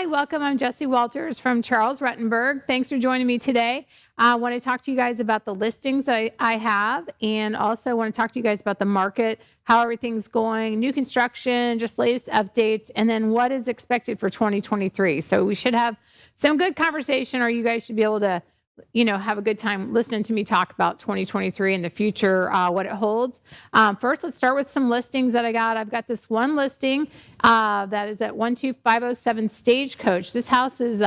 Hi, welcome. I'm Jessie Walters from Charles Rutenberg. Thanks for joining me today. I want to talk to you guys about the listings that I have, and also want to talk to you guys about the market, how everything's going, new construction, just latest updates, and then what is expected for 2023. So we should have some good conversation, or you guys should be able to, have a good time listening to me talk about 2023 and the future, what it holds. First, let's start with some listings that I got. I've got this one listing that is at 12507 Stagecoach. This house is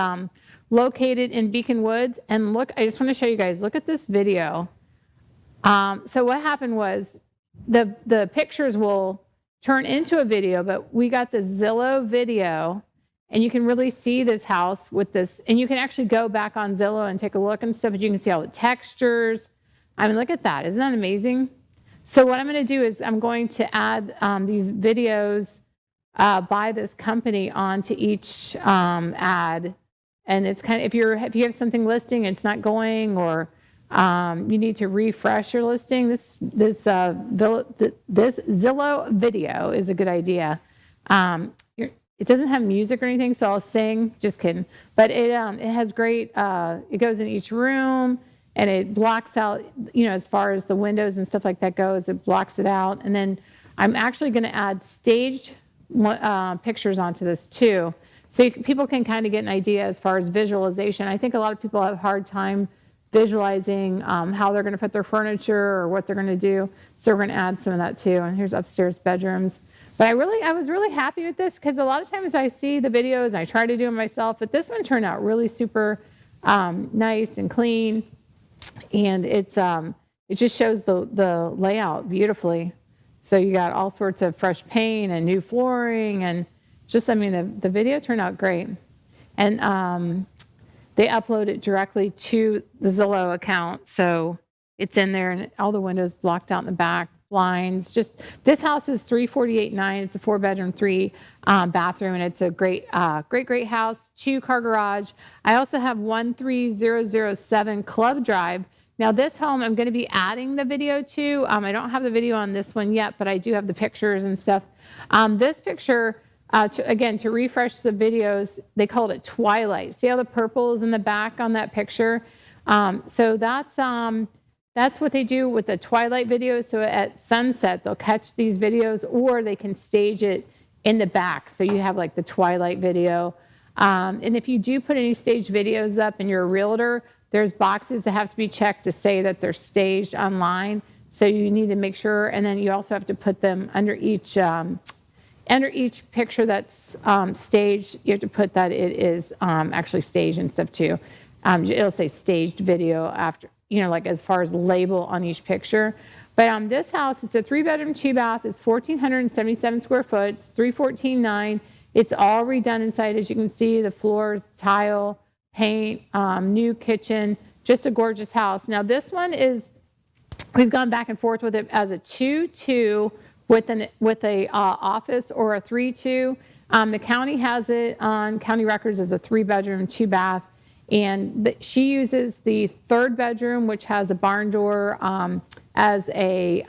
located in Beacon Woods. And look, I just want to show you guys, look at this video. So what happened was the pictures will turn into a video, but we got the Zillow video. And you can really see this house with this, and you can actually go back on Zillow and take a look and stuff, but you can see all the textures. I mean, look at that. Isn't that amazing? So what I'm going to do is I'm going to add these videos by this company onto each ad. And it's kind of, if you have something listing and it's not going, or you need to refresh your listing, this Zillow video is a good idea. It doesn't have music or anything, so I'll sing. Just kidding. But it has great. It goes in each room, and it blocks out. As far as the windows and stuff like that goes, it blocks it out. And then I'm actually going to add staged pictures onto this too, so people can kind of get an idea as far as visualization. I think a lot of people have a hard time visualizing how they're going to put their furniture or what they're going to do. So we're going to add some of that too. And here's upstairs bedrooms. But I was really happy with this, because a lot of times I see the videos and I try to do them myself, but this one turned out really super nice and clean, and it just shows the layout beautifully. So you got all sorts of fresh paint and new flooring, and just, the video turned out great. And they upload it directly to the Zillow account, so it's in there, and all the windows blocked out in the back. Blinds. Just, this house is 348.9. It's a 4-bedroom, 3 bathroom, and it's a great house. 2-car garage. I also have 13007 Club Drive. Now this home I'm going to be adding the video to. I don't have the video on this one yet, but I do have the pictures and stuff. This picture, to refresh the videos, they called it Twilight. See how the purple is in the back on that picture? So that's what they do with the Twilight videos. So at sunset, they'll catch these videos, or they can stage it in the back. So you have like the Twilight video. And if you do put any staged videos up and you're a realtor, there's boxes that have to be checked to say that they're staged online. So you need to make sure. And then you also have to put them under each picture that's staged. You have to put that it is actually staged and stuff too. It'll say staged video after, like as far as label on each picture. But this house, it's a 3-bedroom, 2-bath. It's 1,477 square foot. It's 314.9. It's all redone inside, as you can see. The floors, tile, paint, new kitchen. Just a gorgeous house. Now this one is, we've gone back and forth with it as a 2-2 with a office, or a 3-2. The county has it on county records as a 3-bedroom, 2-bath. And she uses the 3rd bedroom, which has a barn door, as a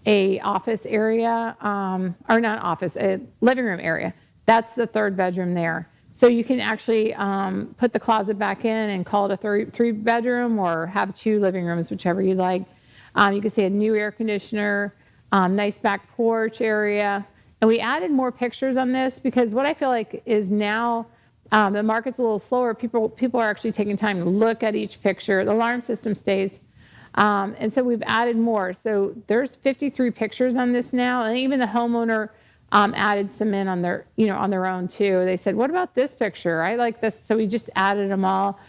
office area, or not office, a living room area. That's the 3rd bedroom there. So you can actually put the closet back in and call it a 3-bedroom, or have 2 living rooms, whichever you like. You can see a new air conditioner, nice back porch area. And we added more pictures on this, because what I feel like is now, the market's a little slower. People are actually taking time to look at each picture. The alarm system stays. And so we've added more. So there's 53 pictures on this now. And even the homeowner added some in on their own too. They said, what about this picture? I like this. So we just added them all.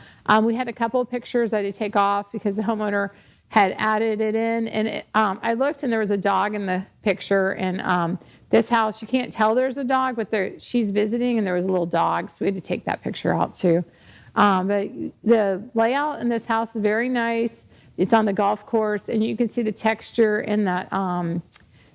We had a couple of pictures that I had to take off because the homeowner had added it in. And I looked, and there was a dog in the picture. And this house, you can't tell there's a dog, but she's visiting, and there was a little dog, so we had to take that picture out too. But the layout in this house is very nice. It's on the golf course, and you can see the texture in that,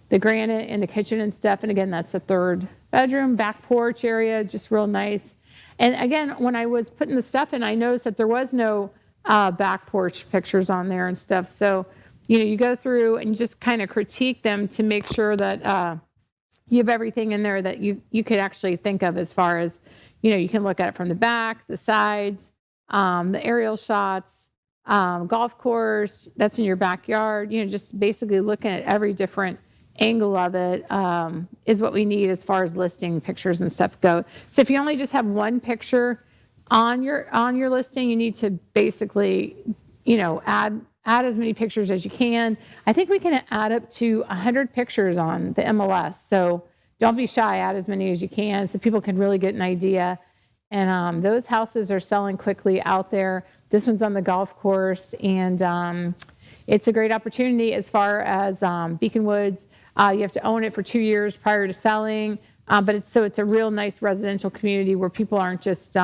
the granite in the kitchen and stuff. And again, that's the 3rd bedroom, back porch area, just real nice. And again, when I was putting the stuff in, I noticed that there was no back porch pictures on there and stuff. So, you go through and you just kind of critique them to make sure that you have everything in there that you could actually think of as far as, you can look at it from the back, the sides, the aerial shots, golf course that's in your backyard, just basically looking at every different angle of it is what we need as far as listing pictures and stuff go. So if you only just have one picture on your listing, you need to basically, add as many pictures as you can. I think we can add up to 100 pictures on the MLS. So don't be shy, add as many as you can so people can really get an idea. And those houses are selling quickly out there. This one's on the golf course, and it's a great opportunity as far as Beacon Woods. You have to own it for 2 years prior to selling, but it's a real nice residential community where people aren't just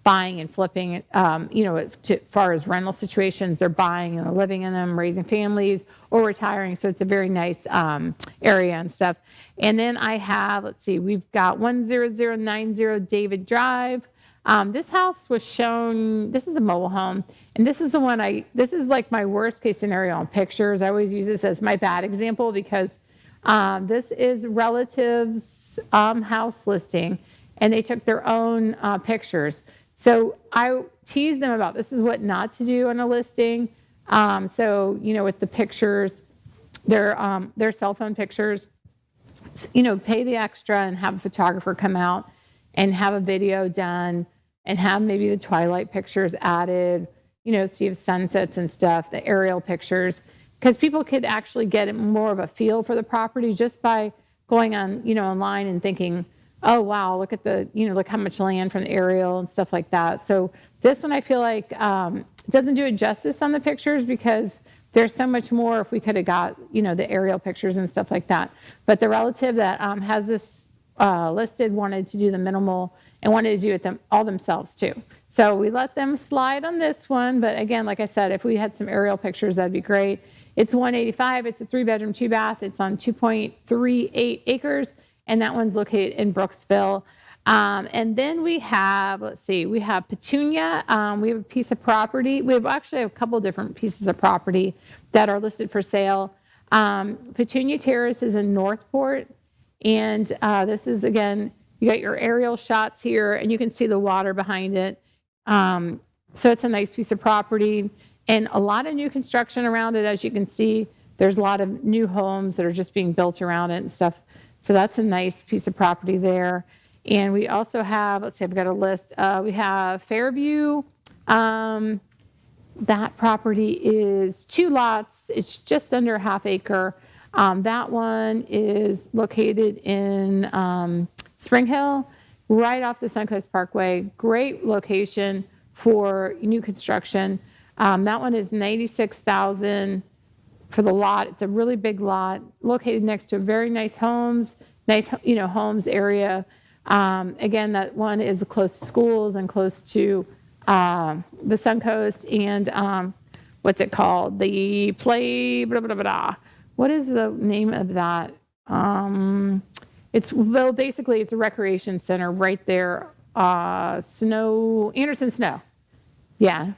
buying and flipping, as far as rental situations, they're buying and living in them, raising families or retiring. So it's a very nice area and stuff. And then I have, we've got 10090 David Drive. This house was shown, this is a mobile home, and this is the one this is like my worst case scenario on pictures. I always use this as my bad example because this is relatives' house listing, and they took their own pictures. So I tease them about this is what not to do on a listing. With the pictures, their cell phone pictures, pay the extra and have a photographer come out and have a video done and have maybe the twilight pictures added, so you have sunsets and stuff, the aerial pictures, because people could actually get more of a feel for the property just by going on, online and thinking, oh, wow, look at look how much land from the aerial and stuff like that. So this one I feel like doesn't do it justice on the pictures because there's so much more if we could have got, the aerial pictures and stuff like that. But the relative that has this listed wanted to do the minimal and wanted to do it all themselves too. So we let them slide on this one. But again, like I said, if we had some aerial pictures, that'd be great. It's 185. It's a 3-bedroom, 2-bath. It's on 2.38 acres. And that one's located in Brooksville. And then we have, we have Petunia. We have a piece of property. We have actually a couple different pieces of property that are listed for sale. Petunia Terrace is in Northport. And this is, again, you got your aerial shots here, and you can see the water behind it. So it's a nice piece of property. And a lot of new construction around it, as you can see. There's a lot of new homes that are just being built around it and stuff. So that's a nice piece of property there. And we also have, I've got a list. We have Fairview. That property is 2 lots. It's just under a half acre. That one is located in Spring Hill, right off the Suncoast Parkway. Great location for new construction. That one is $96,000 for the lot. It's a really big lot located next to a very nice homes area. Again, that one is close to schools and close to the Suncoast and what's it called? The play, blah, blah, blah, blah. What is the name of that? Basically it's a recreation center right there. Anderson Snow. Yeah.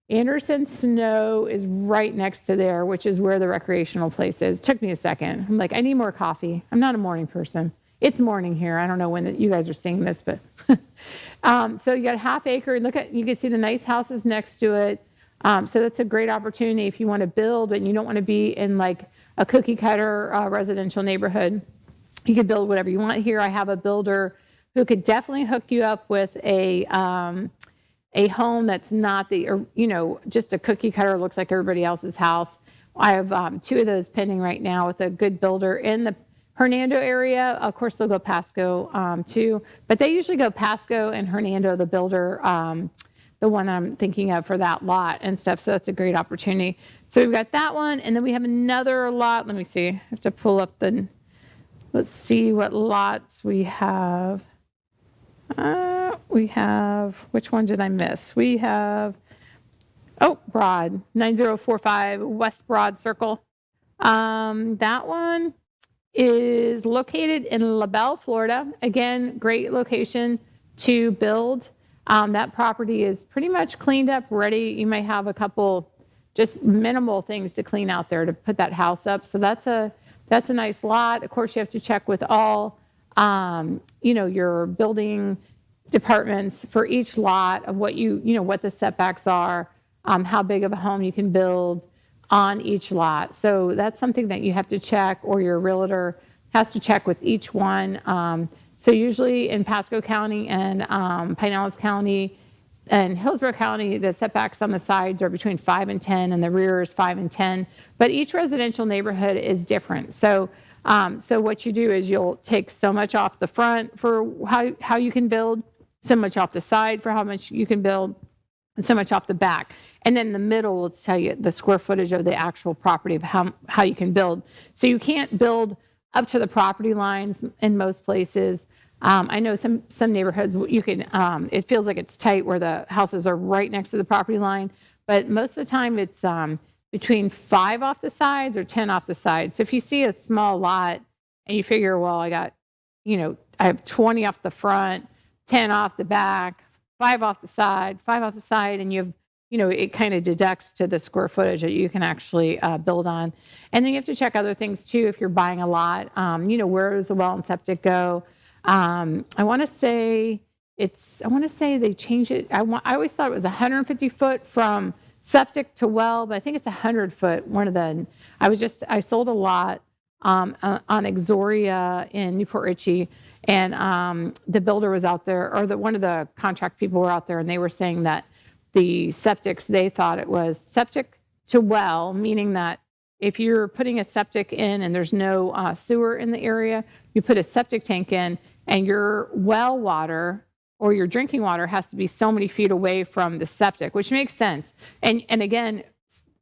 Anderson Snow is right next to there, which is where the recreational place is. Took me a second. I'm like, I need more coffee. I'm not a morning person. It's morning here. I don't know when you guys are seeing this, but so you got a half acre. You can see the nice houses next to it. So that's a great opportunity if you want to build and you don't want to be in like a cookie cutter residential neighborhood. You can build whatever you want here. I have a builder who could definitely hook you up with a home that's not just a cookie cutter, looks like everybody else's house. I have 2 of those pending right now with a good builder in the Hernando area. Of course, they'll go Pasco too, but they usually go Pasco and Hernando, the builder, the one I'm thinking of for that lot and stuff. So that's a great opportunity. So we've got that one, and then we have another lot. Let me see. I have to pull up let's see what lots we have. Which one did I miss? We have, Broad, 9045 West Broad Circle. That one is located in LaBelle, Florida. Again, great location to build. That property is pretty much cleaned up, ready. You may have a couple just minimal things to clean out there to put that house up. So that's a nice lot. Of course, you have to check with all your building departments for each lot of what what the setbacks are, how big of a home you can build on each lot. So that's something that you have to check, or your realtor has to check with each one. So usually in Pasco County and Pinellas County and Hillsborough County, the setbacks on the sides are between 5 and 10, and the rear is 5 and 10. But each residential neighborhood is different. So what you do is you'll take so much off the front for how you can build, so much off the side for how much you can build, and so much off the back. And then the middle will tell you the square footage of the actual property of how you can build. So you can't build up to the property lines in most places. I know some neighborhoods you can, it feels like it's tight where the houses are right next to the property line, but most of the time it's between 5 off the sides or 10 off the sides. So if you see a small lot and you figure, well, I have 20 off the front, 10 off the back, 5 off the side, 5 off the side, and you have, it kind of deducts to the square footage that you can actually build on. And then you have to check other things too if you're buying a lot. Where does the well and septic go? I want to say they changed it. I always thought it was 150 foot from septic to well, but I think it's 100 foot. I sold a lot on Exoria in Newport Richey, and the builder was out there, or one of the contract people were out there, and they were saying that the septics, they thought it was septic to well, meaning that if you're putting a septic in and there's no sewer in the area, you put a septic tank in, and your well water or your drinking water has to be so many feet away from the septic, which makes sense. And again,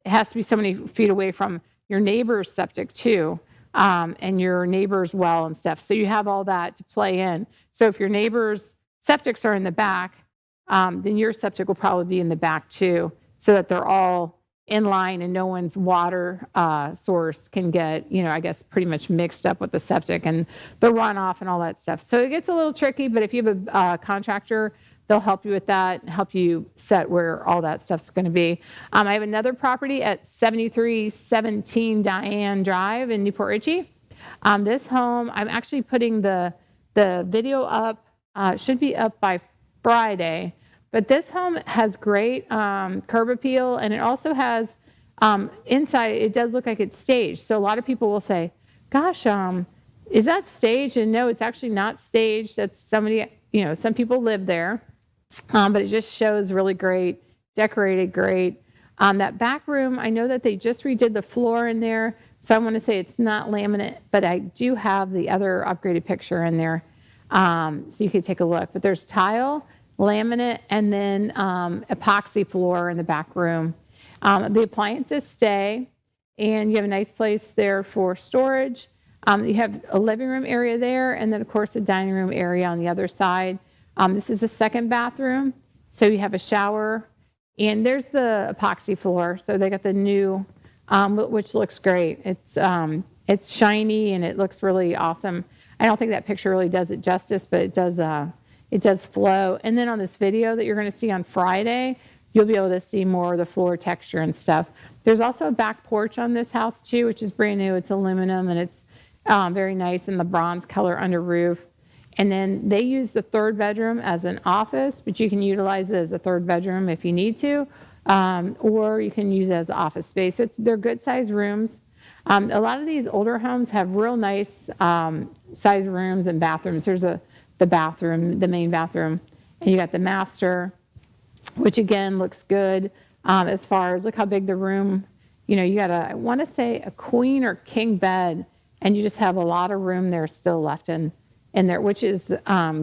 it has to be so many feet away from your neighbor's septic too, and your neighbor's well and stuff. So you have all that to play in. So if your neighbor's septics are in the back, then your septic will probably be in the back too, so that they're all in line and no one's water source can get, I guess, pretty much mixed up with the septic and the runoff and all that stuff. So it gets a little tricky, but if you have a contractor, they'll help you with that and help you set where all that stuff's going to be. I have another property at 7317 Diane Drive in Newport Richey. This home, I'm actually putting the video up, should be up by Friday. But this home has great curb appeal, and it also has inside, it does look like it's staged. So a lot of people will say, gosh, is that staged? And no, it's actually not staged. That's somebody, some people live there, but it just shows really great, decorated great. That back room, I know that they just redid the floor in there, so I want to say it's not laminate, but I do have the other upgraded picture in there, so you could take a look. But there's tile, laminate, and then epoxy floor in the back room. The appliances stay, and you have a nice place there for storage. You have a living room area there, and then of course a dining room area on the other side. This is the second bathroom, so you have a shower, and there's the epoxy floor. So they got the new, which looks great. It's shiny and it looks really awesome. I don't think that picture really does it justice, but it does flow. And then on this video that you're going to see on Friday, you'll be able to see more of the floor texture and stuff. There's also a back porch on this house too, which is brand new. It's aluminum and it's very nice in the bronze color under roof. And then they use the third bedroom as an office, but you can utilize it as a third bedroom if you need to, or you can use it as office space. But they're good sized rooms. A lot of these older homes have real nice size rooms and bathrooms. There's the bathroom, the main bathroom, and you got the master, which again looks good as far as look how big the room. You got I want to say a queen or king bed, and you just have a lot of room there still left in there, which is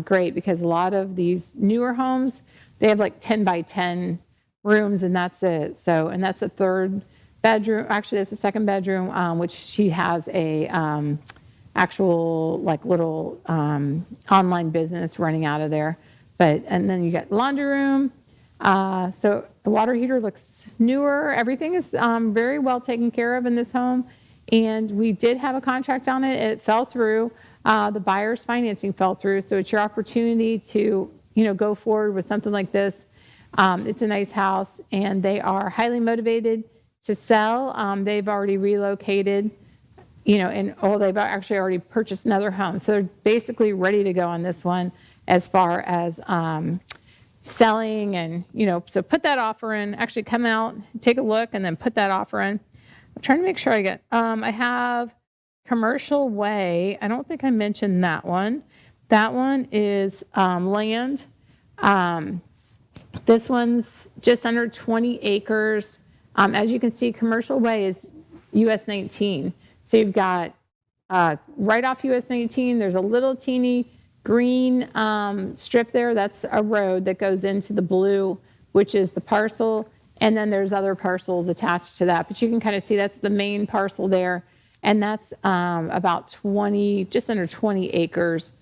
great because a lot of these newer homes, they have like 10 by 10 rooms and that's it. So, and that's a third bedroom. Actually, that's a second bedroom, which she has a actual like little online business running out of there. And then you got laundry room. So the water heater looks newer. Everything is very well taken care of in this home. And we did have a contract on it. It fell through. The buyer's financing fell through. So it's your opportunity to, go forward with something like this. It's a nice house and they are highly motivated to sell. They've already relocated and they've actually already purchased another home. So they're basically ready to go on this one as far as selling and, so put that offer in, actually come out, take a look, and then put that offer in. I'm trying to make sure I have Commercial Way. I don't think I mentioned that one. That one is land. This one's just under 20 acres. As you can see, Commercial Way is US 19. So you've got right off US 19, there's a little teeny green strip there. That's a road that goes into the blue, which is the parcel. And then there's other parcels attached to that. But you can kind of see that's the main parcel there. And that's about 20, just under 20 acres.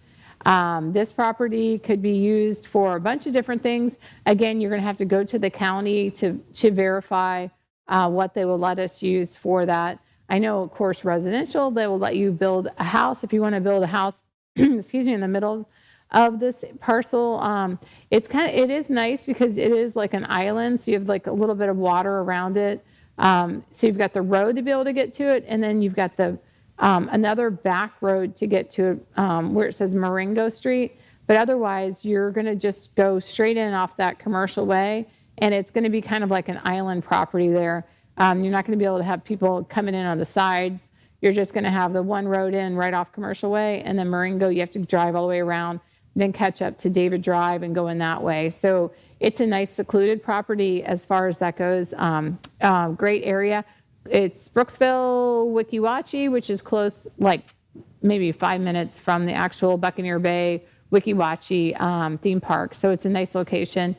This property could be used for a bunch of different things. Again, you're going to have to go to the county to verify what they will let us use for that. I know, of course, residential, they will let you build a house. If you want to build a house, excuse me, in the middle of this parcel, it is nice because it is like an island. So you have like a little bit of water around it. So you've got the road to be able to get to it. And then you've got the another back road to get to where it says Marengo Street. But otherwise, you're going to just go straight in off that Commercial Way. And it's going to be kind of like an island property there. You're not going to be able to have people coming in on the sides. You're just going to have the one road in right off Commercial Way. And then Marengo, you have to drive all the way around, then catch up to David Drive and go in that way. So it's a nice secluded property as far as that goes. Great area. It's Brooksville, Weeki Wachee, which is close, like maybe 5 minutes from the actual Buccaneer Bay Weeki Wachee theme park. So it's a nice location,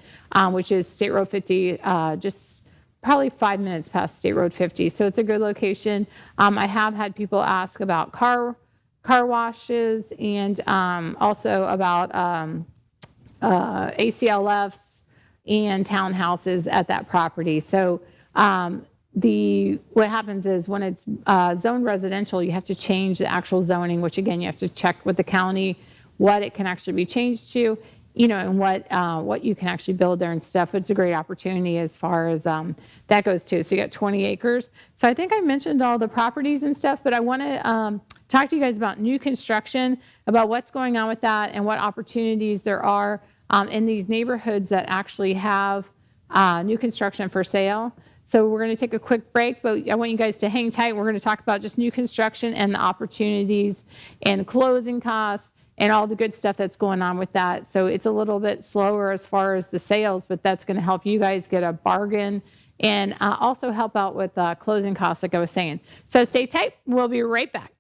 which is State Road 50, just probably 5 minutes past State Road 50. So it's a good location. I have had people ask about car washes and also about ACLFs and townhouses at that property. So what happens is when it's zoned residential, you have to change the actual zoning, which again, you have to check with the county what it can actually be changed to, and what you can actually build there and stuff. But it's a great opportunity as far as that goes too. So you got 20 acres. So I think I mentioned all the properties and stuff, but I want to talk to you guys about new construction, about what's going on with that and what opportunities there are in these neighborhoods that actually have new construction for sale. So we're going to take a quick break, but I want you guys to hang tight. We're going to talk about just new construction and the opportunities and closing costs and all the good stuff that's going on with that. So it's a little bit slower as far as the sales, but that's going to help you guys get a bargain and also help out with closing costs, like I was saying. So stay tight. We'll be right back.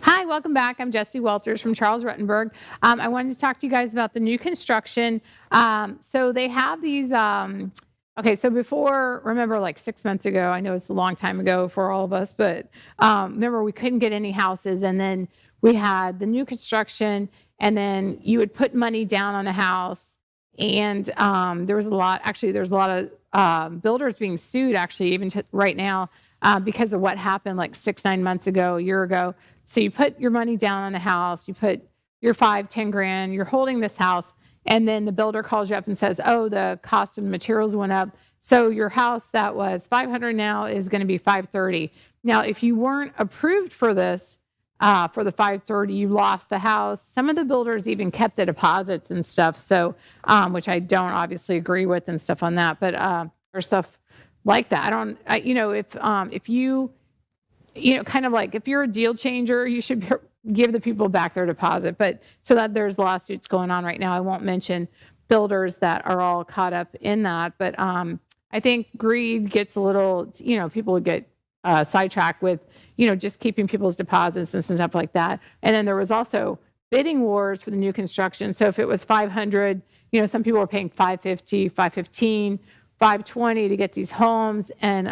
Hi, welcome back. I'm Jessie Walters from Charles Rutenberg. I wanted to talk to you guys about the new construction. So they have these, okay, so before, remember like 6 months ago, I know it's a long time ago for all of us, but remember we couldn't get any houses, and then we had the new construction, and then you would put money down on a house, and there's a lot of builders being sued actually even right now because of what happened like 6-9 months ago, a year ago. So you put your money down on a house, you put your $5-10 grand, you're holding this house, and then the builder calls you up and says, oh, the cost of materials went up. So your house that was $500 now is going to be $530. Now, if you weren't approved for this, for the $530, you lost the house. Some of the builders even kept the deposits and stuff. So, which I don't obviously agree with and stuff on that, but, or stuff like that. If you kind of like if you're a deal changer, you should give the people back their deposit. But so that there's lawsuits going on right now. I won't mention builders that are all caught up in that. But I think greed gets a little, people get sidetracked with, just keeping people's deposits and stuff like that. And then there was also bidding wars for the new construction. So if it was 500, some people were paying 550, 515, 520 to get these homes. And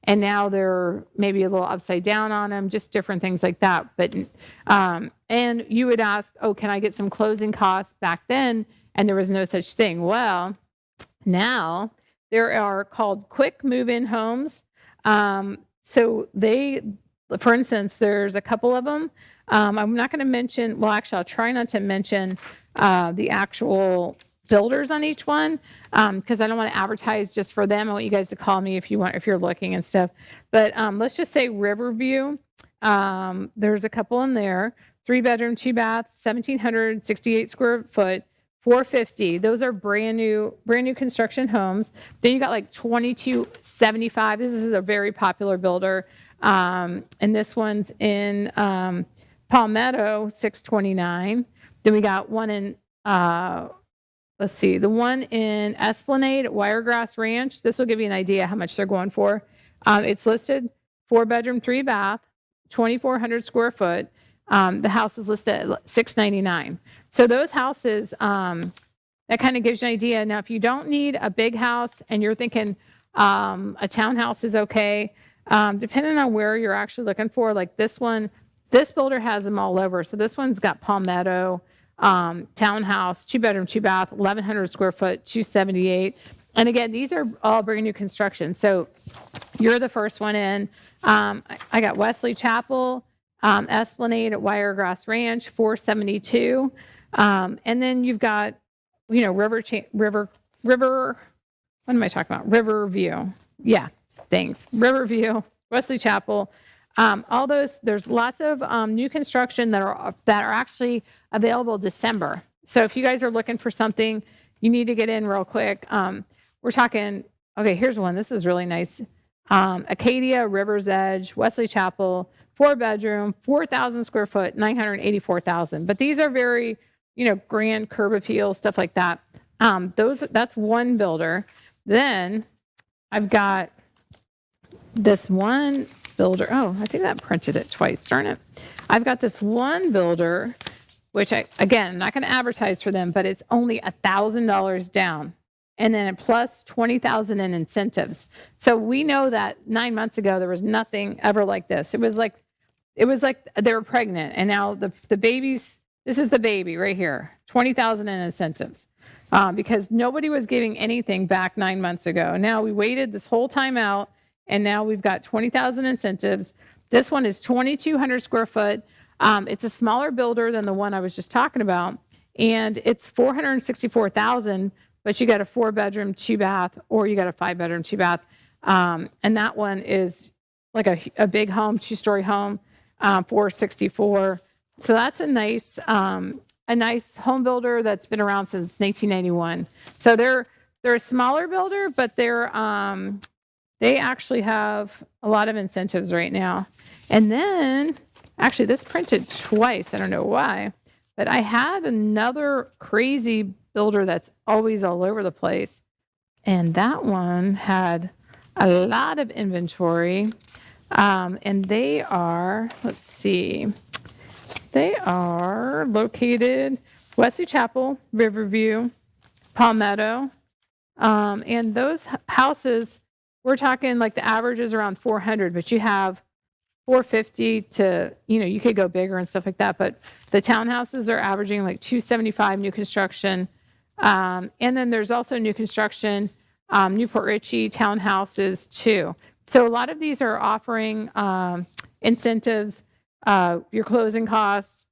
now they're maybe a little upside down on them, just different things like that. But and you would ask, oh, can I get some closing costs back then? And there was no such thing. Well, now there are called quick move-in homes. So for instance, there's a couple of them. I'm not going to mention, well, actually, I'll try not to mention the actual builders on each one because I don't want to advertise just for them. I want you guys to call me if you're looking and stuff. But let's just say Riverview. There's a couple in there, 3-bedroom, 2-bath, 1,768 square foot, 450. Those are brand new construction homes. Then you got like 2275. This is a very popular builder. And this one's in Palmetto, 629. Then we got one in, let's see, the one in Esplanade at Wiregrass Ranch. This will give you an idea how much they're going for. It's listed 4-bedroom, 3-bath, 2,400 square foot. The house is listed at $699. So those houses, that kind of gives you an idea. Now, if you don't need a big house and you're thinking a townhouse is okay, depending on where you're actually looking for, like this one, this builder has them all over. So this one's got Palmetto, townhouse, 2-bedroom, 2-bath, 1,100 square foot, 278. And again, these are all brand new construction. So you're the first one in. I got Wesley Chapel, Esplanade at Wiregrass Ranch, 472. And then you've got, River, what am I talking about? Riverview. Yeah, thanks. Riverview, Wesley Chapel. All those, there's lots of new construction that are actually available December. So if you guys are looking for something, you need to get in real quick. We're talking, okay, here's one. This is really nice. Acadia, River's Edge, Wesley Chapel, 4-bedroom, 4,000 square foot, 984,000. But these are very, grand curb appeal, stuff like that. That's one builder. Then I've got this one builder. Oh, I think that printed it twice, darn it. I've got this one builder, which I'm not going to advertise for them, but it's only $1,000 down. And then plus $20,000 in incentives. So we know that 9 months ago, there was nothing ever like this. It was like they were pregnant. And now the babies, this is the baby right here, $20,000 in incentives. Because nobody was giving anything back 9 months ago. Now we waited this whole time out, and now we've got 20,000 incentives. This one is 2,200 square foot. It's a smaller builder than the one I was just talking about, and it's 464,000. But you got a 4-bedroom, 2-bath, or you got a 5-bedroom, 2-bath, and that one is like a big home, 2-story home, 464. So that's a nice home builder that's been around since 1991. So they're a smaller builder, but they actually have a lot of incentives right now. And then, actually, this printed twice. I don't know why, but I had another crazy builder that's always all over the place. And that one had a lot of inventory. And they are, let's see, they are located Wesley Chapel, Riverview, Palmetto. And those houses, we're talking like the average is around 400, but you have 450 to, you could go bigger and stuff like that. But the townhouses are averaging like 275 new construction. And then there's also new construction, Newport Richey townhouses too. So a lot of these are offering incentives, your closing costs,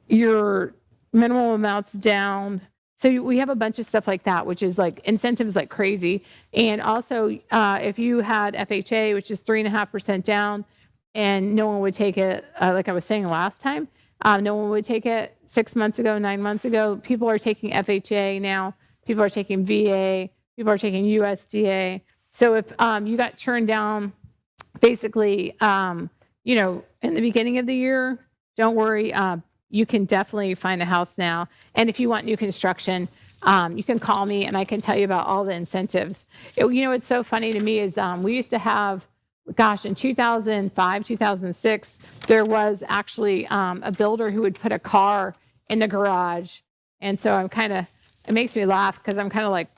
your minimal amounts down. So we have a bunch of stuff like that, which is like incentives like crazy. And also, if you had FHA, which is 3.5% down, and no one would take it, like I was saying last time, no one would take it 6 months ago, 9 months ago. People are taking FHA now. People are taking VA. People are taking USDA. So if you got turned down basically, in the beginning of the year, don't worry. You can definitely find a house now. And if you want new construction, you can call me and I can tell you about all the incentives. It's so funny to me is we used to have, gosh, in 2005, 2006, there was actually a builder who would put a car in the garage. And so it makes me laugh because I'm kind of like,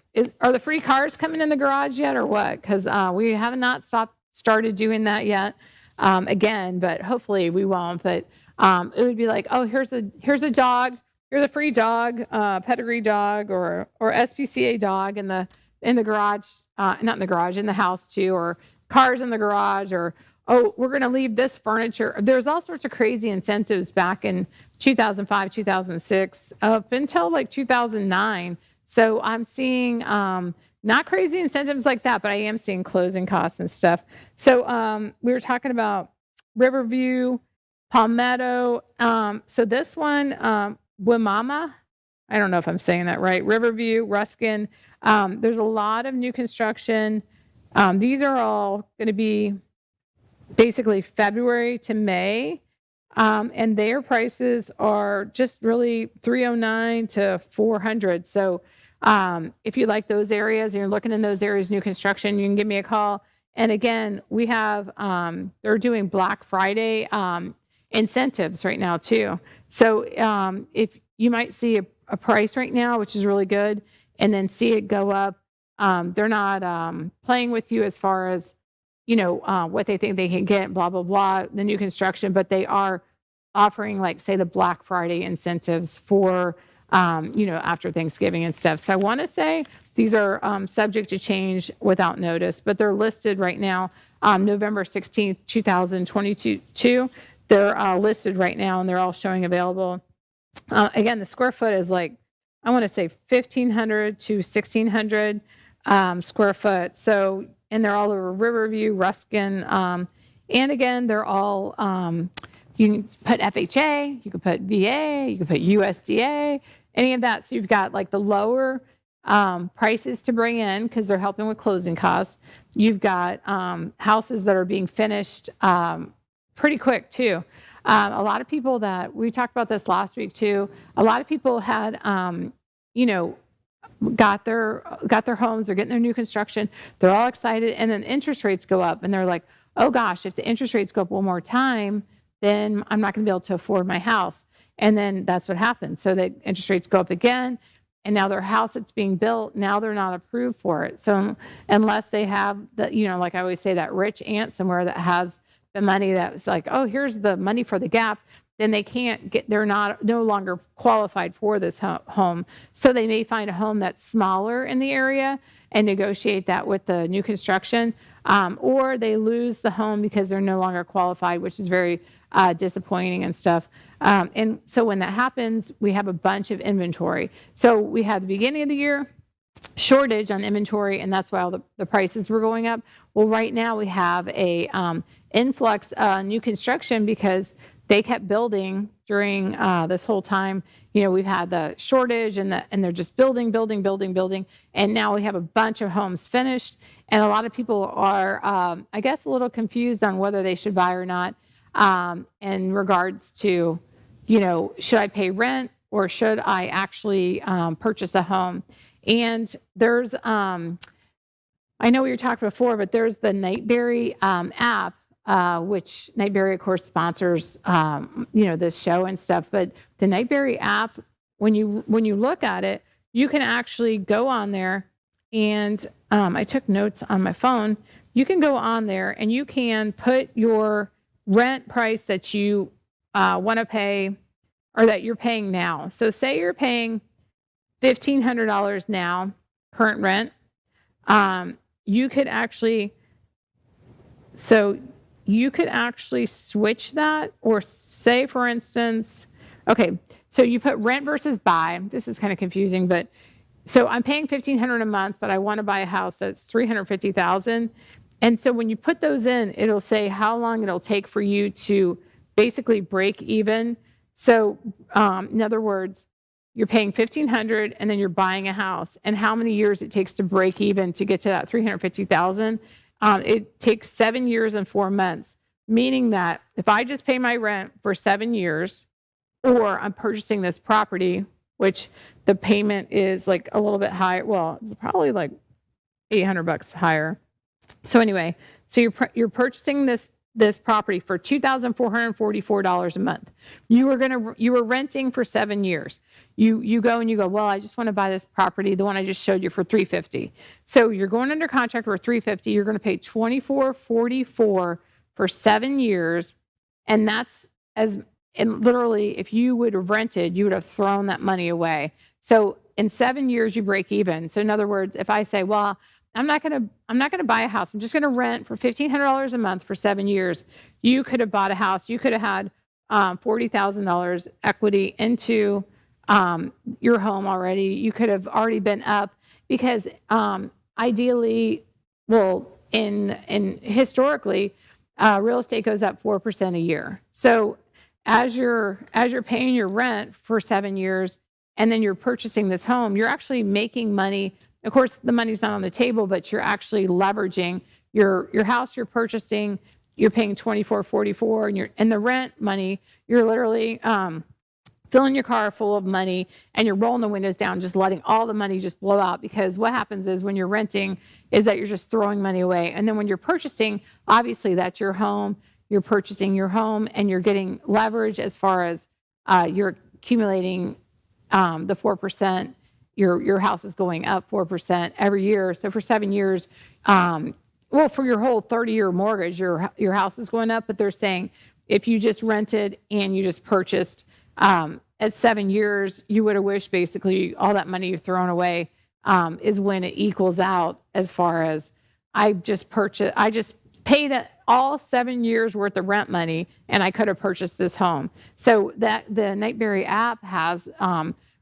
are the free cars coming in the garage yet or what? Because we have not started doing that yet again, but hopefully we won't. But it would be like, oh, here's a dog, here's a free dog, pedigree dog or SPCA dog in the garage, not in the garage, in the house too, or cars in the garage, or oh, we're going to leave this furniture. There's all sorts of crazy incentives back in 2005, 2006, up until like 2009. So I'm seeing not crazy incentives like that, but I am seeing closing costs and stuff. So we were talking about Riverview, Palmetto. So this one, Wimama, I don't know if I'm saying that right, Riverview, Ruskin. There's a lot of new construction. These are all going to be basically February to May. And their prices are just really 309 to 400. So if you like those areas and you're looking in those areas, new construction, you can give me a call. And again, we have, they're doing Black Friday incentives right now too. So if you might see a price right now, which is really good, and then see it go up, they're not playing with you as far as, what they think they can get, blah, blah, blah, the new construction, but they are offering, like, say, the Black Friday incentives for, after Thanksgiving and stuff. So I want to say these are subject to change without notice, but they're listed right now, November 16th, 2022. They're listed right now, and they're all showing available. Again, the square foot is like, I want to say 1,500 to 1,600 square foot. So, and they're all over Riverview, Ruskin, and again, they're all, you can put FHA, you can put VA, you can put USDA, any of that. So you've got like the lower prices to bring in because they're helping with closing costs. You've got houses that are being finished pretty quick too. A lot of people that, we talked about this last week too, a lot of people had, got their homes, they're getting their new construction, they're all excited, and then interest rates go up, and they're like, oh gosh, if the interest rates go up one more time, then I'm not going to be able to afford my house. And then that's what happens. So the interest rates go up again, and now their house that's being built, now they're not approved for it. So unless they have the, like I always say, that rich aunt somewhere that has the money that's like, oh, here's the money for the gap, then they can't get, they're no longer qualified for this home. So they may find a home that's smaller in the area and negotiate that with the new construction, or they lose the home because they're no longer qualified, which is very disappointing and stuff. And so when that happens, we have a bunch of inventory. So we had the beginning of the year shortage on inventory, and that's why all the prices were going up. Well, right now we have a influx new construction because they kept building during this whole time. We've had the shortage and they're just building. And now we have a bunch of homes finished. And a lot of people are, I guess, a little confused on whether they should buy or not in regards to, should I pay rent or should I actually purchase a home? And there's, I know we were talking before, but there's the Nightberry app, which Nightberry, of course, sponsors, this show and stuff. But the Nightberry app, when you look at it, you can actually go on there, and I took notes on my phone. You can go on there and you can put your rent price that you want to pay, or that you're paying now. So say you're paying $1,500 now, current rent. You could actually switch that, or say, for instance, okay, so you put rent versus buy. This is kind of confusing, but so I'm paying $1,500 a month, but I want to buy a house that's $350,000. And so when you put those in, it'll say how long it'll take for you to basically break even. So in other words, you're paying $1,500 and then you're buying a house, and how many years it takes to break even to get to that $350,000. it takes 7 years and 4 months, meaning that if I just pay my rent for 7 years, or I'm purchasing this property, which the payment is like a little bit higher. Well, it's probably like $800 higher. So anyway, so you're purchasing this property for $2,444 a month. You were renting for 7 years. You go and you go, well, I just want to buy this property, the one I just showed you, for $350. So you're going under contract for $350. You're going to pay $2,444 for 7 years, and that's and literally, if you would have rented, you would have thrown that money away. So in 7 years, you break even. So in other words, if I say, well, I'm not going to buy a house, I'm just going to rent for $1,500 a month for 7 years, you could have bought a house. You could have had $40,000 equity into your home already. You could have already been up, because ideally, well, in historically, real estate goes up 4% a year. So as you're paying your rent for 7 years, and then you're purchasing this home, you're actually making money. Of course, the money's not on the table, but you're actually leveraging your house you're purchasing. You're paying $2,444, and the rent money, you're literally filling your car full of money, and you're rolling the windows down, just letting all the money just blow out. Because what happens is, when you're renting, is that you're just throwing money away. And then when you're purchasing, obviously that's your home. You're purchasing your home, and you're getting leverage as far as you're accumulating the 4%. Your house is going up 4% every year. So for 7 years, well, for your whole 30-year mortgage, your house is going up. But they're saying if you just rented and you just purchased, at 7 years, you would have wished basically all that money you've thrown away is when it equals out, as far as I just paid all 7 years worth of rent money, and I could have purchased this home. So that the Nightberry app has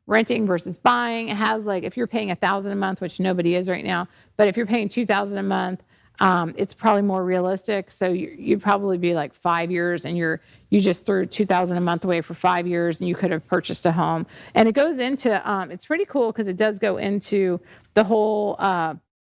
renting versus buying. It has, like, if you're paying $1,000 a month, which nobody is right now, but if you're paying $2,000 a month, it's probably more realistic. So you'd probably be like 5 years, and you just threw $2,000 a month away for 5 years, and you could have purchased a home. And it goes into it's pretty cool, because it does go into the whole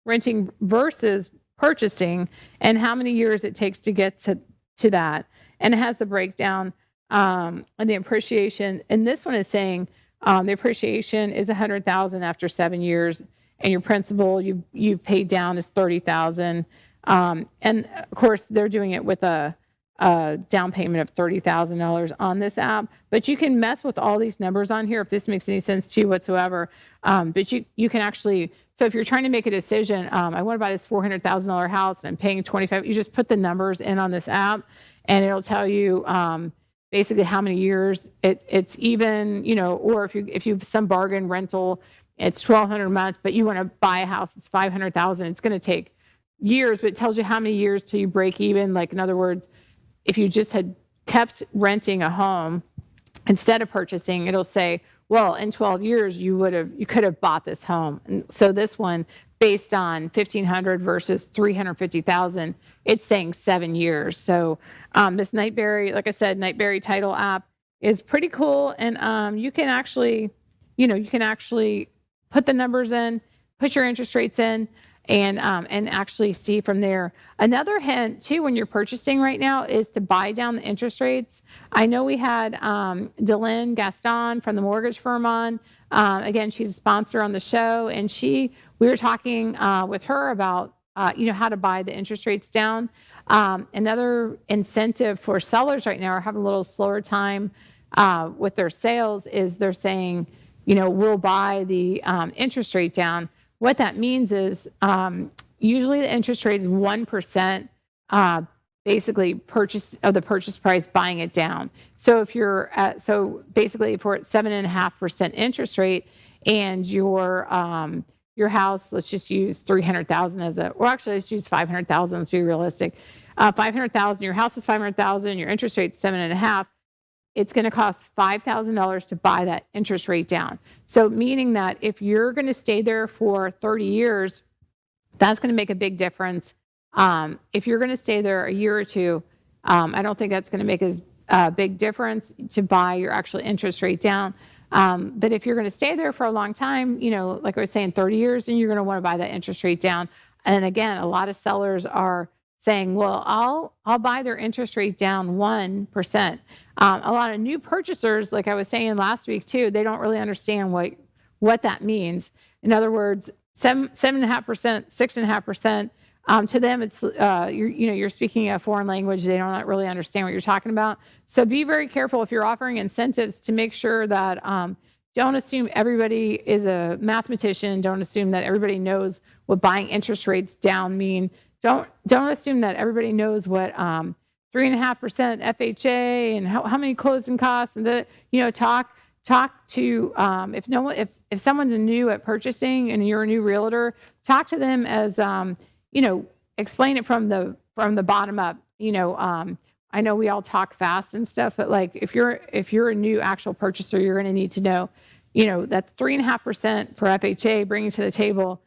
renting versus purchasing, and how many years it takes to get to that. And it has the breakdown and the appreciation. And this one is saying the appreciation is $100,000 after 7 years, and your principal you've paid down is $30,000. And of course, they're doing it with a down payment of $30,000 on this app. But you can mess with all these numbers on here, if this makes any sense to you whatsoever. But you can actually, so if you're trying to make a decision, I want to buy this $400,000 house and I'm paying $25,000, you just put the numbers in on this app, and it'll tell you basically how many years it's even, or if you have some bargain rental, it's $1,200 a month, but you want to buy a house that's $500,000, it's going to take years, but it tells you how many years till you break even. Like, in other words, if you just had kept renting a home instead of purchasing, it'll say, well, in 12 years, you could have bought this home. And so this one, based on 1,500 versus 350,000, it's saying 7 years. So this Nightberry, like I said, Nightberry title app is pretty cool. And you can actually put the numbers in, put your interest rates in, and actually see from there. Another hint too, when you're purchasing right now, is to buy down the interest rates. I know we had Delynn Gaston from the mortgage firm on. Again, she's a sponsor on the show, and we were talking with her about how to buy the interest rates down. Another incentive for sellers right now are having a little slower time with their sales is they're saying, we'll buy the interest rate down. What that means is usually the interest rate is 1%, basically the purchase price, buying it down. So if you're basically if we're at 7.5% interest rate, and your house, let's just use 300,000 let's use 500,000. Let's be realistic. 500,000. Your house is 500,000. Your interest rate's 7.5%. It's going to cost $5,000 to buy that interest rate down. So meaning that if you're going to stay there for 30 years, that's going to make a big difference. If you're going to stay there a year or two, I don't think that's going to make a big difference to buy your actual interest rate down. But if you're going to stay there for a long time, like I was saying, 30 years, then you're going to want to buy that interest rate down. And again, a lot of sellers are saying, well, I'll buy their interest rate down 1%. A lot of new purchasers, like I was saying last week too, they don't really understand what that means. In other words, 7.5%, 6.5%. To them, it's you're speaking a foreign language. They don't really understand what you're talking about. So be very careful if you're offering incentives to make sure that don't assume everybody is a mathematician. Don't assume that everybody knows what buying interest rates down mean. Don't assume that everybody knows what 3.5% FHA and how many closing costs and talk to if someone's new at purchasing and you're a new realtor, talk to them as explain it from the bottom up. I know we all talk fast and stuff, but like if you're a new actual purchaser, you're going to need to know, that 3.5% for FHA bringing to the table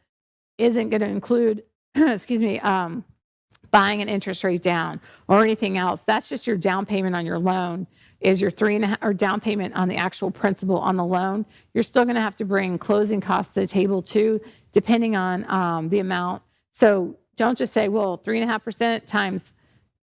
isn't going to include, buying an interest rate down or anything else. That's just your down payment on your loan. Is your 3.5 or down payment on the actual principal on the loan. You're still going to have to bring closing costs to the table too, depending on the amount. So don't just say, well, 3.5% times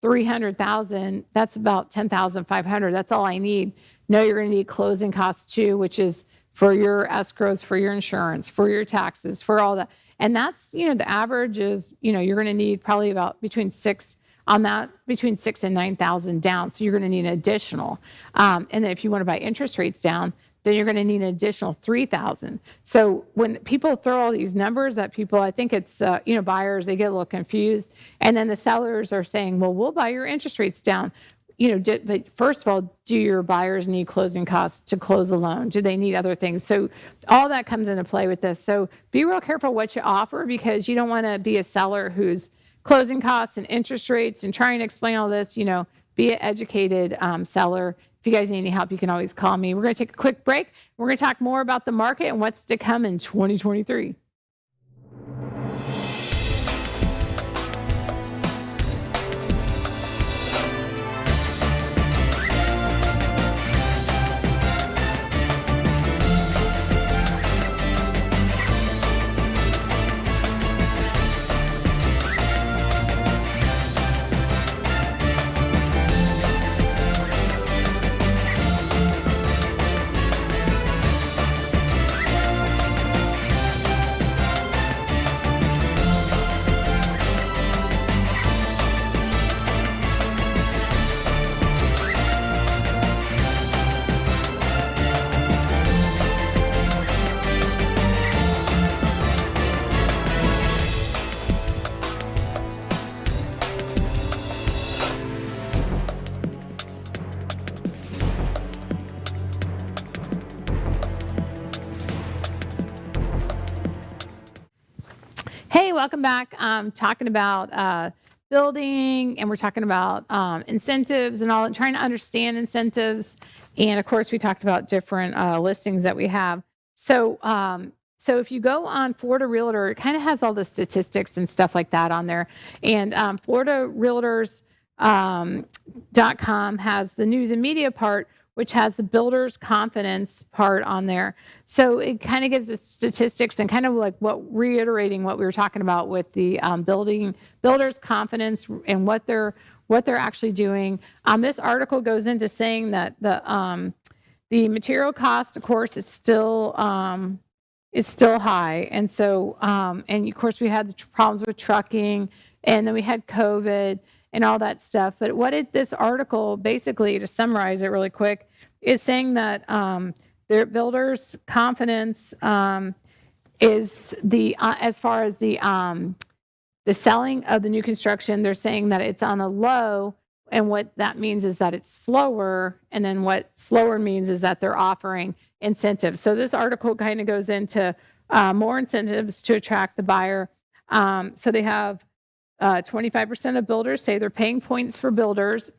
300,000, that's about 10,500. That's all I need. No, you're going to need closing costs too, which is for your escrows, for your insurance, for your taxes, for all that. And that's, the average is, you're going to need probably about between 6 and 9,000 down. So you're going to need an additional. And then if you want to buy interest rates down, then you're going to need an additional 3,000. So when people throw all these numbers at people, I think it's, buyers, they get a little confused. And then the sellers are saying, well, we'll buy your interest rates down. But first of all, do your buyers need closing costs to close a loan? Do they need other things? So all that comes into play with this. So be real careful what you offer, because you don't want to be a seller who's closing costs and interest rates and trying to explain all this. Be an educated seller. If you guys need any help, you can always call me. We're going to take a quick break. We're going to talk more about the market and what's to come in 2023. Hey, welcome back. Talking about building, and we're talking about incentives and all, trying to understand incentives. And of course, we talked about different listings that we have. So if you go on Florida Realtor, it kind of has all the statistics and stuff like that on there. And FloridaRealtors.com has the news and media part, which has the builder's confidence part on there. So it kind of gives the statistics and kind of like reiterating what we were talking about with the builder's confidence and what they're actually doing. This article goes into saying that the material cost, of course, is still high, and so and of course we had the problems with trucking, and then we had COVID and all that stuff. But what this article, basically, to summarize it really quick, is saying that their builders' confidence is as far as the selling of the new construction, they're saying that it's on a low, and what that means is that it's slower, and then what slower means is that they're offering incentives. So this article kind of goes into more incentives to attract the buyer. So they have 25% of builders say they're paying points for buyers.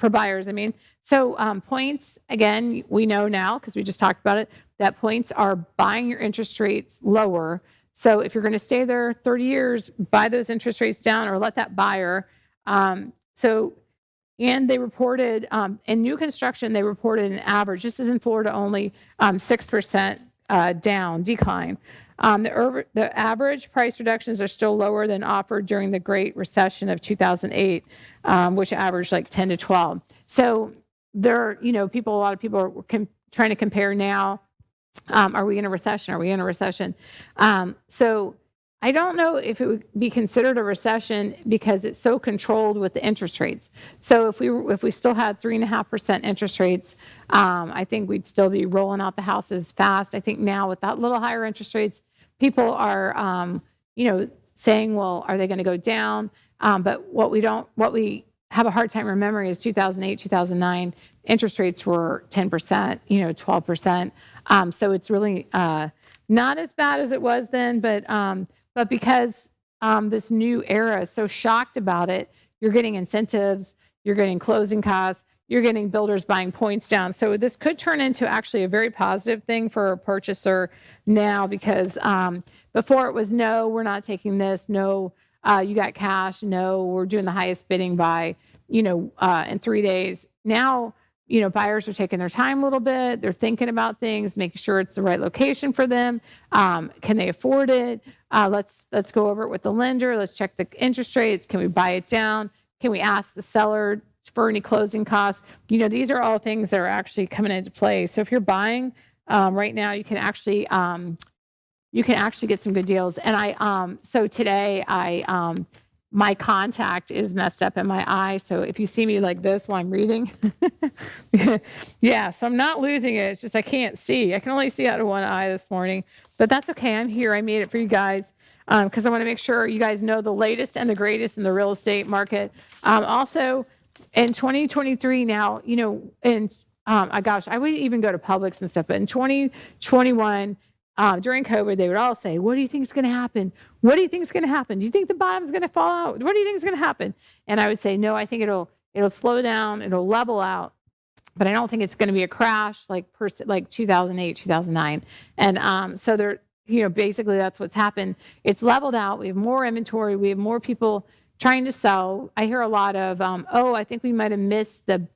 So points, again, we know now, because we just talked about it, that points are buying your interest rates lower. So if you're going to stay there 30 years, buy those interest rates down or let that buyer. And they reported in new construction, they reported an average, this is in Florida only, 6% decline. The average price reductions are still lower than offered during the Great Recession of 2008, which averaged like 10 to 12. So there, a lot of people are trying to compare now. Are we in a recession? Are we in a recession? So I don't know if it would be considered a recession because it's so controlled with the interest rates. So if we still had 3.5% interest rates, I think we'd still be rolling out the houses fast. I think now with that little higher interest rates, people are, saying, well, are they going to go down? But what we have a hard time remembering is 2008, 2009, interest rates were 10%, 12%. So it's really not as bad as it was then, but because this new era is so shocked about it, you're getting incentives, you're getting closing costs, you're getting builders buying points down. So this could turn into actually a very positive thing for a purchaser now, because before it was, no, we're not taking this. No, you got cash. No, we're doing the highest bidding by, in 3 days. Now, buyers are taking their time a little bit. They're thinking about things, making sure it's the right location for them. Can they afford it? Let's go over it with the lender. Let's check the interest rates. Can we buy it down? Can we ask the seller for any closing costs? These are all things that are actually coming into play. So if you're buying right now, you can actually get some good deals. And so today my contact is messed up in my eye. So if you see me like this while I'm reading, yeah, so I'm not losing it. It's just I can't see. I can only see out of one eye this morning, but that's okay. I'm here. I made it for you guys because I want to make sure you guys know the latest and the greatest in the real estate market. Also, in 2023 now, I wouldn't even go to Publix and stuff, but in 2021, during COVID, they would all say, what do you think is going to happen? What do you think is going to happen? Do you think the bottom is going to fall out? What do you think is going to happen? And I would say, no, I think it'll slow down. It'll level out. But I don't think it's going to be a crash like 2008, 2009. And so there, basically that's what's happened. It's leveled out. We have more inventory. We have more people trying to sell. I hear a lot of, I think we might have missed the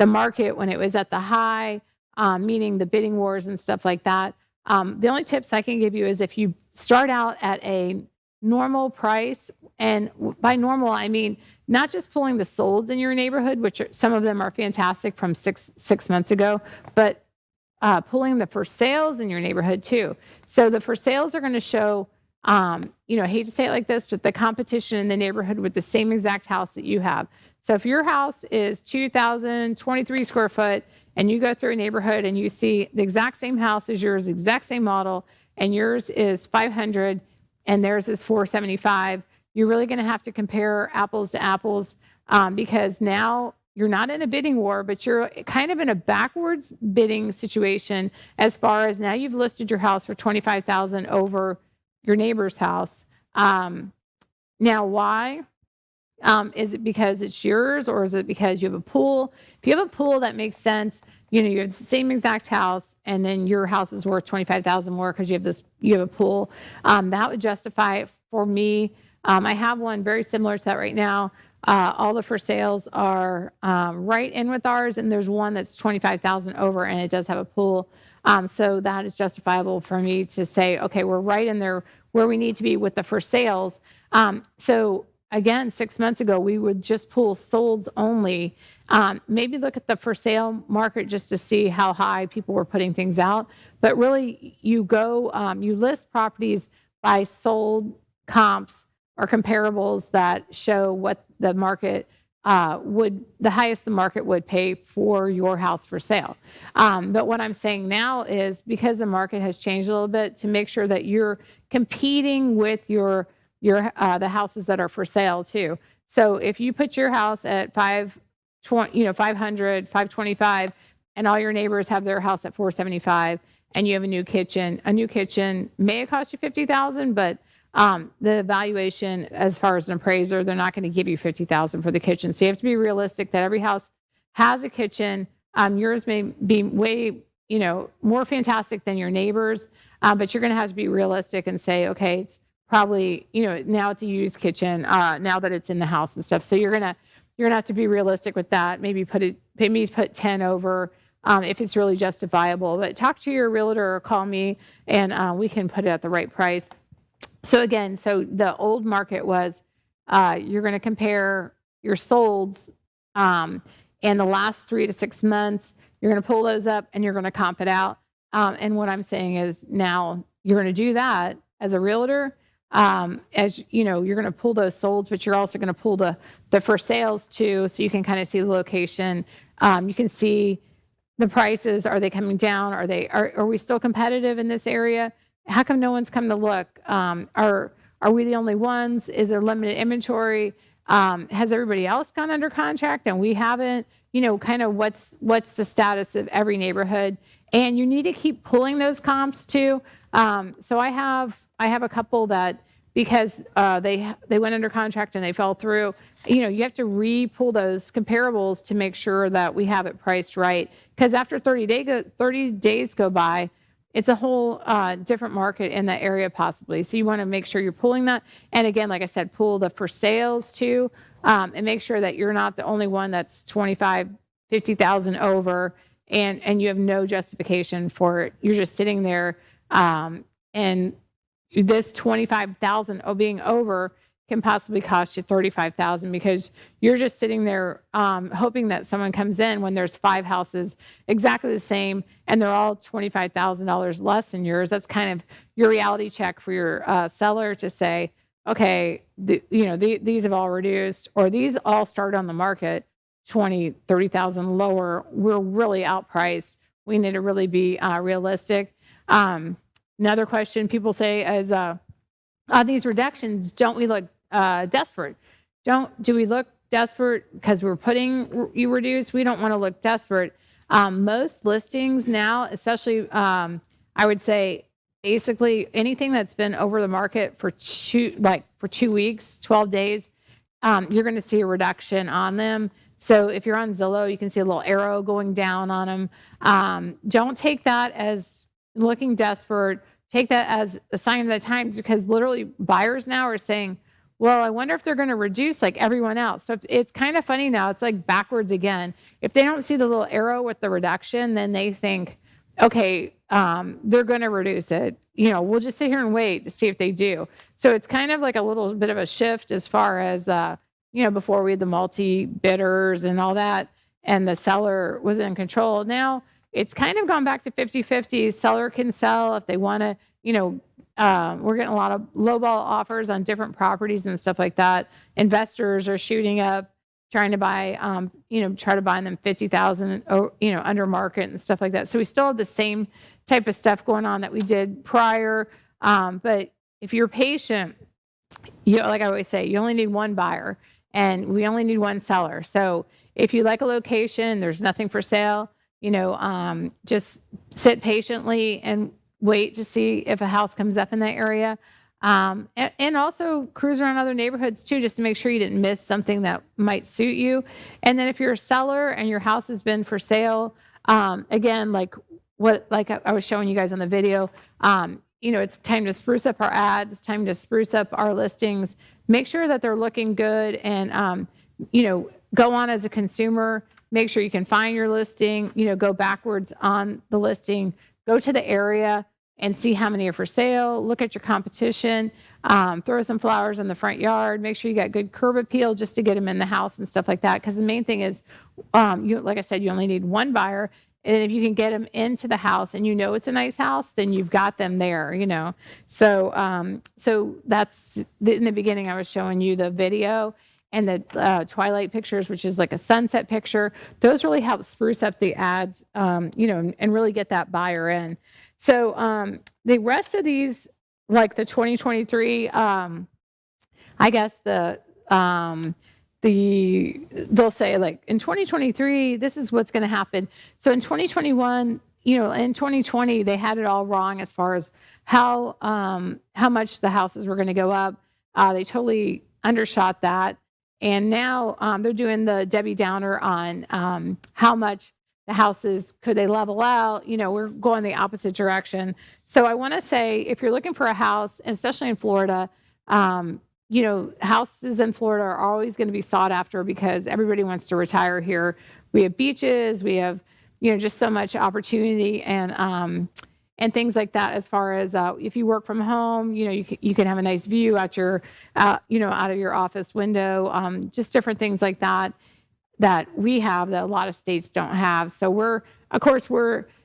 market when it was at the high, meaning the bidding wars and stuff like that. The only tips I can give you is if you start out at a normal price, and by normal, I mean not just pulling the solds in your neighborhood, which some of them are fantastic from six months ago, but pulling the for sales in your neighborhood too. So the for sales are going to show, I hate to say it like this, but the competition in the neighborhood with the same exact house that you have. So if your house is 2,023 square foot, and you go through a neighborhood and you see the exact same house as yours, exact same model, and yours is 500 and theirs is 475, you're really going to have to compare apples to apples because now you're not in a bidding war, but you're kind of in a backwards bidding situation as far as now you've listed your house for $25,000 over your neighbor's house. Now, why? Is it because it's yours, or is it because you have a pool? If you have a pool, that makes sense. You have the same exact house, and then your house is worth $25,000 more because you have a pool. That would justify it for me. I have one very similar to that right now. All the for sales are right in with ours, and there's one that's $25,000 over, and it does have a pool. So that is justifiable for me to say, okay, we're right in there where we need to be with the for sales. So again, 6 months ago, we would just pull solds only. Maybe look at the for sale market just to see how high people were putting things out. But really, you list properties by sold comps or comparables that show what the market the highest the market would pay for your house for sale. But what I'm saying now is because the market has changed a little bit, to make sure that you're competing with the houses that are for sale too. So if you put your house at 500, 525, and all your neighbors have their house at 475, and you have a new kitchen may cost you $50,000, but the valuation as far as an appraiser, they're not going to give you $50,000 for the kitchen. So you have to be realistic that every house has a kitchen. Yours may be way, more fantastic than your neighbors, but you're going to have to be realistic and say, okay, it's probably, now it's a used kitchen, now that it's in the house and stuff. So you're going to have to be realistic with that. Maybe put 10 over, if it's really justifiable. But talk to your realtor or call me, and we can put it at the right price. So again, so the old market was you're going to compare your solds in the last 3 to 6 months. You're going to pull those up and you're going to comp it out. And what I'm saying is now you're going to do that as a realtor. As you know, you're going to pull those solds, but you're also going to pull the for sales too, so you can kind of see the location. You can see the prices. Are they coming down? Are we still competitive in this area? How come no one's come to look? Are we the only ones? Is there limited inventory? Has everybody else gone under contract and we haven't? You know, kind of what's the status of every neighborhood? And you need to keep pulling those comps too. So I have a couple that, because they went under contract and they fell through, you know, you have to re-pull those comparables to make sure that we have it priced right. Because after 30 days go by, it's a whole different market in that area possibly. So you want to make sure you're pulling that. And again, like I said, pull the for sales too, and make sure that you're not the only one that's 25, 50,000 over, and you have no justification for it. You're just sitting there, and this 25,000 being over can possibly cost you 35,000 because you're just sitting there hoping that someone comes in when there's 5 houses exactly the same and they're all $25,000 less than yours. That's kind of your reality check for your seller to say, okay, these have all reduced, or these all started on the market 20, 30,000 lower. We're really outpriced. We need to really be realistic. Another question people say is, on these reductions, don't we look desperate? Do we look desperate because we're putting you reduced? We don't want to look desperate. Most listings now, especially, I would say, basically anything that's been over the market for 2 weeks, 12 days, you're going to see a reduction on them. So if you're on Zillow, you can see a little arrow going down on them. Don't take that as looking desperate. Take that as a sign of the times, because literally buyers now are saying, well, I wonder if they're going to reduce like everyone else. So it's kind of funny now. It's like backwards again. If they don't see the little arrow with the reduction, then they think, okay, they're going to reduce it. You know, we'll just sit here and wait to see if they do. So it's kind of like a little bit of a shift as far as, before we had the multi-bidders and all that, and the seller was in control. Now it's kind of gone back to 50-50. Seller can sell if they want to, we're getting a lot of lowball offers on different properties and stuff like that. Investors are shooting up, trying to buy, try to buy them 50,000, under market and stuff like that. So we still have the same type of stuff going on that we did prior. But if you're patient, like I always say, you only need one buyer and we only need one seller. So if you like a location, there's nothing for sale, just sit patiently and wait to see if a house comes up in that area. And also cruise around other neighborhoods too, just to make sure you didn't miss something that might suit you. And then if you're a seller and your house has been for sale, again, like I was showing you guys on the video, it's time to spruce up our ads, it's time to spruce up our listings, make sure that they're looking good, and, go on as a consumer, make sure you can find your listing, go backwards on the listing, go to the area and see how many are for sale, look at your competition, throw some flowers in the front yard, make sure you got good curb appeal just to get them in the house and stuff like that. Because the main thing is, like I said, you only need one buyer. And if you can get them into the house and it's a nice house, then you've got them there, So that's in the beginning I was showing you the video and the twilight pictures, which is like a sunset picture. Those really help spruce up the ads, and really get that buyer in. So the rest of these, like the 2023, I guess they'll say like in 2023, this is what's going to happen. So in 2021, in 2020, they had it all wrong as far as how much the houses were going to go up. They totally undershot that. And now they're doing the Debbie Downer on how much the houses, could they level out? We're going the opposite direction. So I want to say, if you're looking for a house, especially in Florida, houses in Florida are always going to be sought after because everybody wants to retire here. We have beaches, we have, just so much opportunity and things like that. As far as if you work from home, you can have a nice view out out of your office window. Just different things like that we have that a lot of states don't have. So we're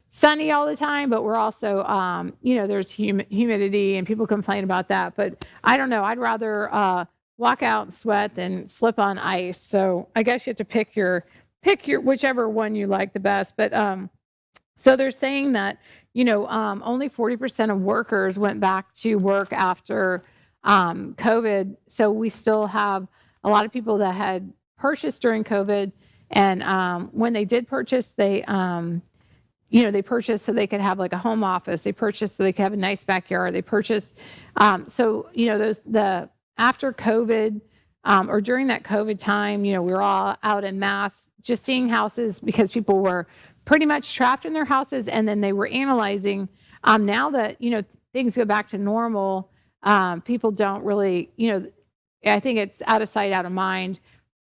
sunny all the time, but we're also, there's humidity and people complain about that. But I don't know. I'd rather walk out and sweat than slip on ice. So I guess you have to pick your whichever one you like the best. But so they're saying that only 40% of workers went back to work after COVID. So we still have a lot of people that had purchased during COVID, and when they did purchase, they purchased so they could have like a home office. They purchased so they could have a nice backyard. They purchased the after COVID or during that COVID time, we were all out en masse just seeing houses because people were pretty much trapped in their houses, and then they were analyzing. Now that things go back to normal, people don't really I think it's out of sight, out of mind.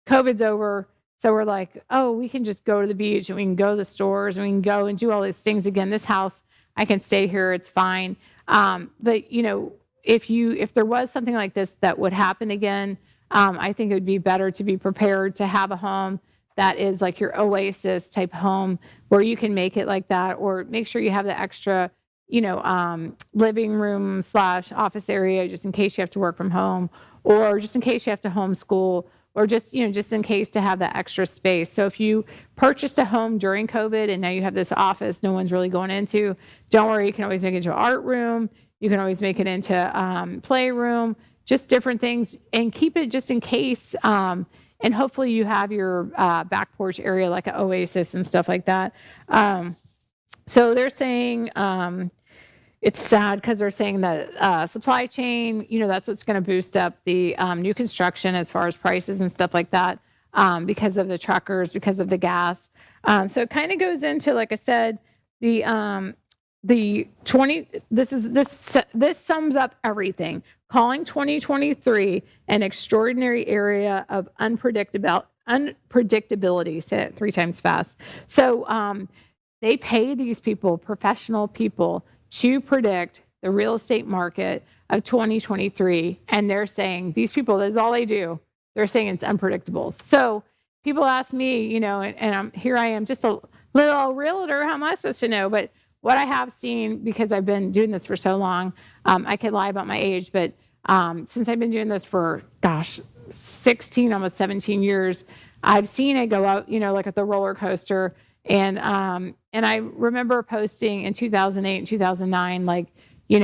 COVID's over. So we're like, oh, we can just go to the beach and we can go to the stores and we can go and do all these things again. This house, I can stay here. It's fine. But if there was something like this that would happen again, I think it would be better to be prepared to have a home that is like your oasis type home where you can make it like that, or make sure you have the extra, living room / office area just in case you have to work from home, or just in case you have to homeschool, or just in case to have that extra space. So if you purchased a home during COVID and now you have this office no one's really going into, don't worry, you can always make it into an art room. You can always make it into playroom, just different things, and keep it just in case. And hopefully you have your back porch area like an oasis and stuff like that. So they're saying it's sad because they're saying that supply chain, that's what's going to boost up the new construction as far as prices and stuff like that, because of the truckers, because of the gas. So it kind of goes into, like I said, this sums up everything. Calling 2023 an extraordinary area of unpredictability. Say it 3 times fast. So they pay these people, professional people, to predict the real estate market of 2023. And they're saying, these people, that's all they do. They're saying it's unpredictable. So people ask me, and here I am, just a little realtor, how am I supposed to know? But what I have seen, because I've been doing this for so long, I could lie about my age, but since I've been doing this for, 16, almost 17 years, I've seen it go up, like at the roller coaster. And I remember posting in 2008 and 2009, like, you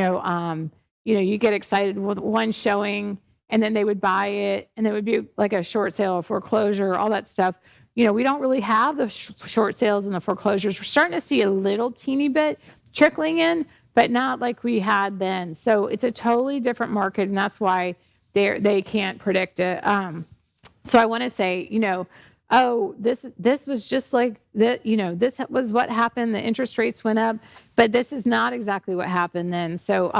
get excited with one showing and then they would buy it and it would be like a short sale or foreclosure, all that stuff. We don't really have the short sales and the foreclosures. We're starting to see a little teeny bit trickling in, but not like we had then. So it's a totally different market, and that's why they can't predict it. So I want to say, this was just like that, this was what happened. The interest rates went up, but this is not exactly what happened then. So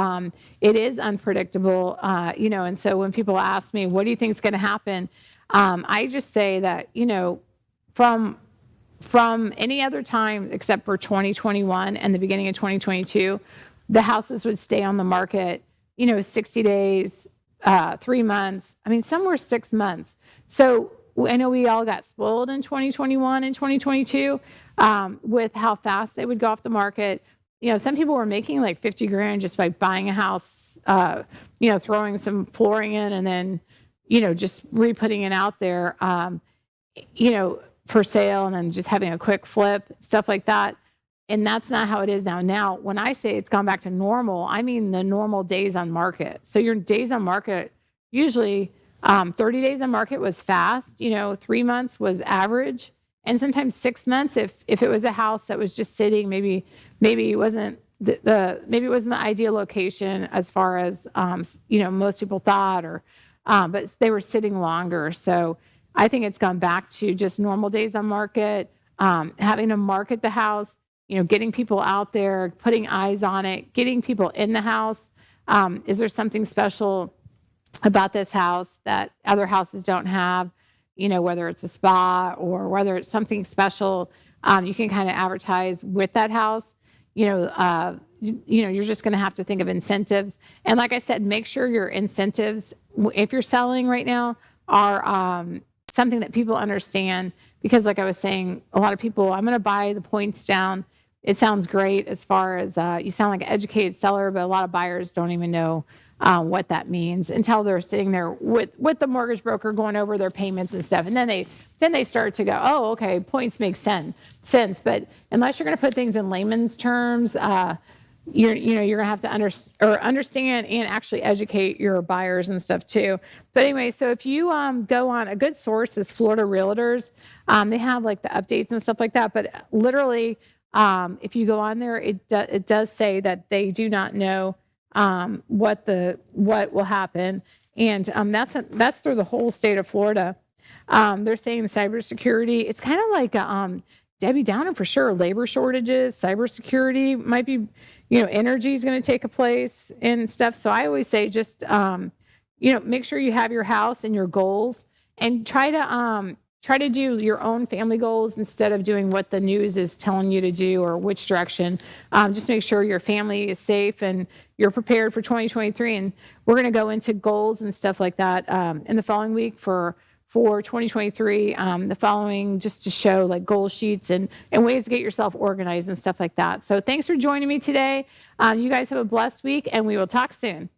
it is unpredictable, and so when people ask me, what do you think is going to happen? I just say that, from any other time except for 2021 and the beginning of 2022, the houses would stay on the market, 60 days, 3 months. I mean, some were 6 months. So I know we all got spoiled in 2021 and 2022 with how fast they would go off the market. Some people were making like 50 grand just by buying a house, throwing some flooring in and then, just re-putting it out there, for sale, and then just having a quick flip, stuff like that. And that's not how it is now. Now, when I say it's gone back to normal, I mean the normal days on market. So your days on market, usually 30 days on market was fast, 3 months was average, and sometimes 6 months if it was a house that was just sitting, maybe it wasn't maybe it wasn't the ideal location as far as most people thought, or but they were sitting longer. So I think it's gone back to just normal days on market, having to market the house, getting people out there, putting eyes on it, getting people in the house. Is there something special about this house that other houses don't have? Whether it's a spa or whether it's something special You can kind of advertise with that house. You're just going to have to think of incentives. And like I said, make sure your incentives, if you're selling right now, are something that people understand. Because like I was saying, a lot of people, I'm going to buy the points down. It sounds great as far as you sound like an educated seller, but a lot of buyers don't even know what that means until they're sitting there with the mortgage broker going over their payments and stuff. And then they start to go, oh, okay, points make sense. But unless you're going to put things in layman's terms, you're going to have to understand and actually educate your buyers and stuff too. But anyway, so if you go on, a good source is Florida Realtors. They have like the updates and stuff like that. But literally, if you go on there, it does say that they do not know what will happen, and that's through the whole state of Florida. They're saying cybersecurity. It's kind of like Debbie Downer for sure. Labor shortages, cybersecurity might be. Energy is going to take a place and stuff. So I always say just make sure you have your house and your goals, and try to do your own family goals instead of doing what the news is telling you to do or which direction. Just make sure your family is safe and you're prepared for 2023. And we're going to go into goals and stuff like that in the following week for 2023, the following, just to show like goal sheets and ways to get yourself organized and stuff like that. So thanks for joining me today. You guys have a blessed week, and we will talk soon.